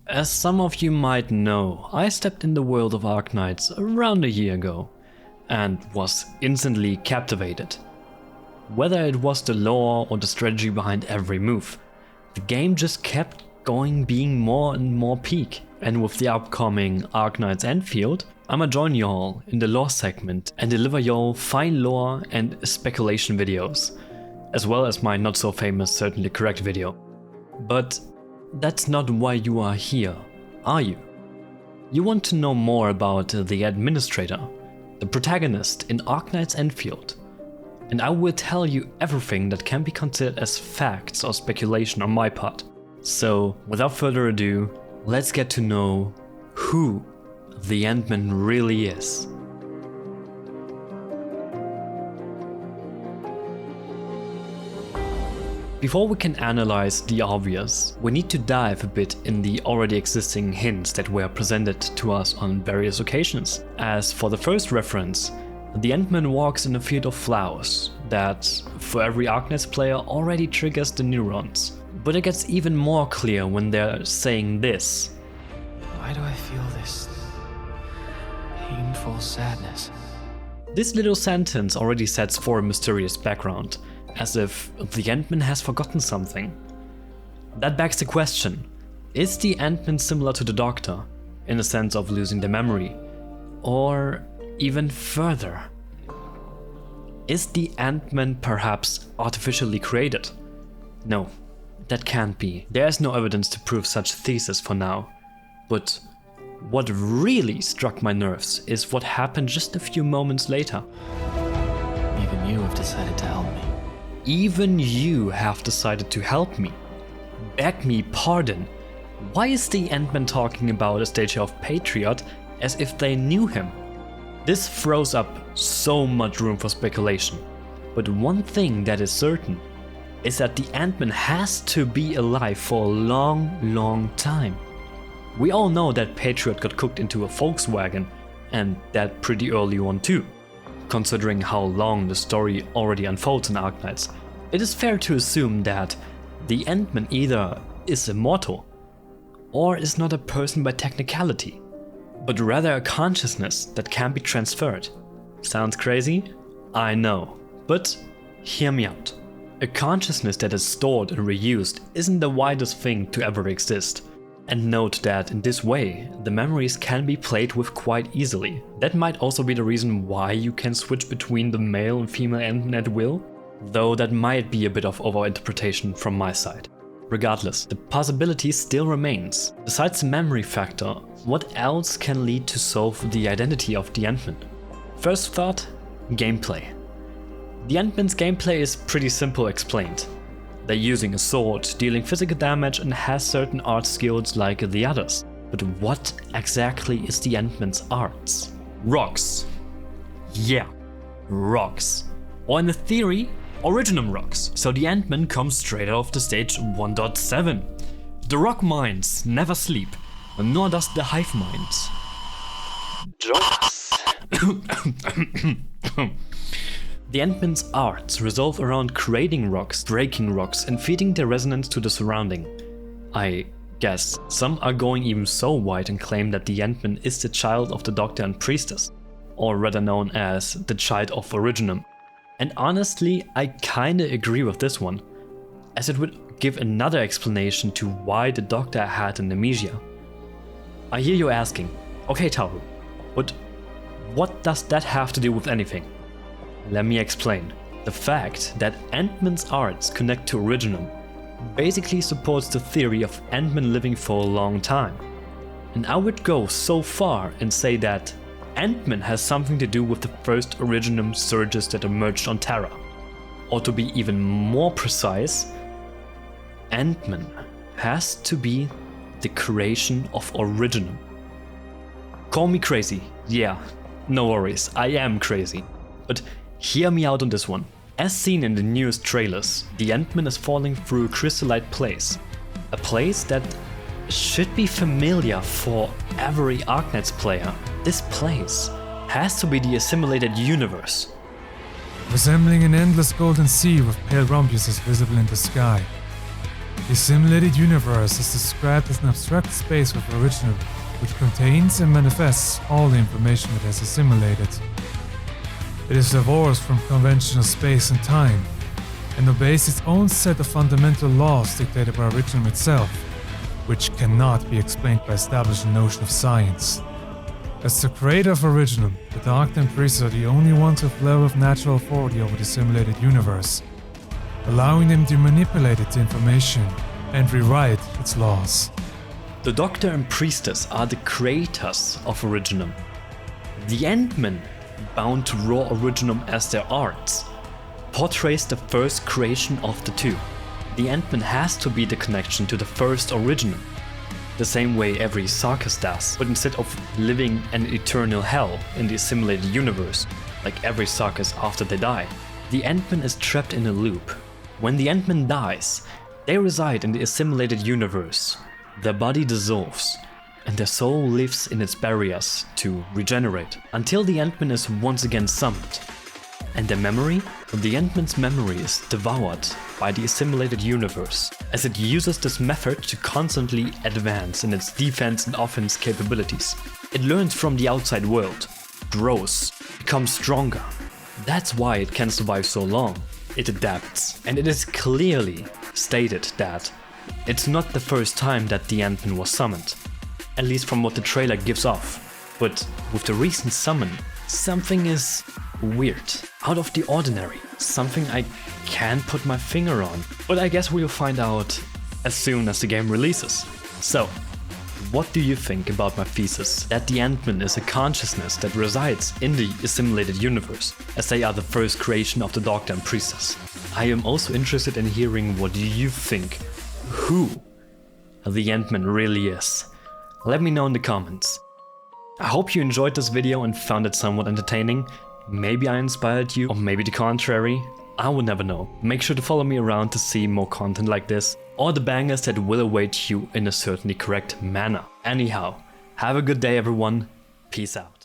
As some of you might know, I stepped in the world of Arknights around a year ago and was instantly captivated. Whether it was the lore or the strategy behind every move, the game just kept going, being more and more peak. And with the upcoming Arknights Endfield, I'ma join y'all in the lore segment and deliver y'all fine lore and speculation videos, as well as my not so famous Certainly Correct video. But that's not why you are here, are you? You want to know more about the administrator, the protagonist in Arknights Endfield, and I will tell you everything that can be considered as facts or speculation on my part. So, without further ado, let's get to know who the Endmin really is. Before we can analyze the obvious, we need to dive a bit in the already existing hints that were presented to us on various occasions. As for the first reference, the Endmin walks in a field of flowers that, for every Arknights player, already triggers the neurons. But it gets even more clear when they're saying this. Why do I feel this painful sadness? This little sentence already sets for a mysterious background, as if the Endmin has forgotten something. That begs the question, is the Endmin similar to the Doctor, in the sense of losing the memory? Or even further, is the Endmin perhaps artificially created? No, that can't be. There is no evidence to prove such thesis for now. But what really struck my nerves is what happened just a few moments later. Even you have decided to help me. Even you have decided to help me. Beg me pardon. Why is the Endmin talking about a statue of Patriot as if they knew him? This throws up so much room for speculation. But one thing that is certain is that the Endmin has to be alive for a long time. We all know that Patriot got cooked into a Volkswagen, and that pretty early on too. Considering how long the story already unfolds in Arknights, it is fair to assume that the Endmin either is immortal, or is not a person by technicality, but rather a consciousness that can be transferred. Sounds crazy? I know, but hear me out. A consciousness that is stored and reused isn't the widest thing to ever exist. And note that in this way, the memories can be played with quite easily. That might also be the reason why you can switch between the male and female Endmin at will, though that might be a bit of overinterpretation from my side. Regardless, the possibility still remains. Besides the memory factor, what else can lead to solve the identity of the Endmin? First thought, gameplay. The Endmin's gameplay is pretty simple explained. They're using a sword, dealing physical damage, and has certain art skills like the others. But what exactly is the Endmin's arts? Rocks. Yeah, rocks. Or in the theory, originum rocks. So the Endmin comes straight out of the stage 1.7. The rock minds never sleep, nor does the hive minds. The Endmin's arts revolve around creating rocks, breaking rocks, and feeding their resonance to the surrounding. I guess some are going even so wide and claim that the Endmin is the child of the Doctor and Priestess, or rather known as the child of Originum. And honestly, I kinda agree with this one, as it would give another explanation to why the Doctor had an amnesia. I hear you asking, okay Taru, but what does that have to do with anything? Let me explain. The fact that Endmin's arts connect to Originum basically supports the theory of Endmin living for a long time. And I would go so far and say that Endmin has something to do with the first Originum surges that emerged on Terra. Or to be even more precise, Endmin has to be the creation of Originum. Call me crazy, yeah, no worries, I am crazy. But hear me out on this one. As seen in the newest trailers, the Endmin is falling through a crystallite place. A place that should be familiar for every Arknights player. This place has to be the assimilated universe. Resembling an endless golden sea with pale rhombus visible in the sky. The simulated universe is described as an abstract space of original, which contains and manifests all the information it has assimilated. It is divorced from conventional space and time, and obeys its own set of fundamental laws dictated by Originum itself, which cannot be explained by establishing the notion of science. As the creator of Originum, the Dark Knight priests are the only ones with level of natural authority over the simulated universe, allowing them to manipulate its information and rewrite its laws. The Doctor and Priestess are the creators of Originum. The Endmin, bound to raw Originum as their arts, portrays the first creation of the two. The Endmin has to be the connection to the first Originum, the same way every Sarkis does, but instead of living an eternal hell in the assimilated universe, like every Sarkis after they die, the Endmin is trapped in a loop. When the Endmin dies, they reside in the assimilated universe. Their body dissolves, and their soul lives in its barriers to regenerate, until the Endmin is once again summoned. And their memory? The Endmin's memory is devoured by the assimilated universe, as it uses this method to constantly advance in its defense and offense capabilities. It learns from the outside world, grows, becomes stronger. That's why it can survive so long. It adapts, and it is clearly stated that it's not the first time that the Endmin was summoned, at least from what the trailer gives off. But with the recent summon, something is weird, out of the ordinary, something I can't put my finger on, but I guess we'll find out as soon as the game releases. So, what do you think about my thesis that the Endmin is a consciousness that resides in the assimilated universe, as they are the first creation of the Doctor and Priestess? I am also interested in hearing what you think, who the Endmin really is. Let me know in the comments. I hope you enjoyed this video and found it somewhat entertaining. Maybe I inspired you, or maybe the contrary. I will never know. Make sure to follow me around to see more content like this, or the bangers that will await you in a certainly correct manner. Anyhow, have a good day everyone. Peace out.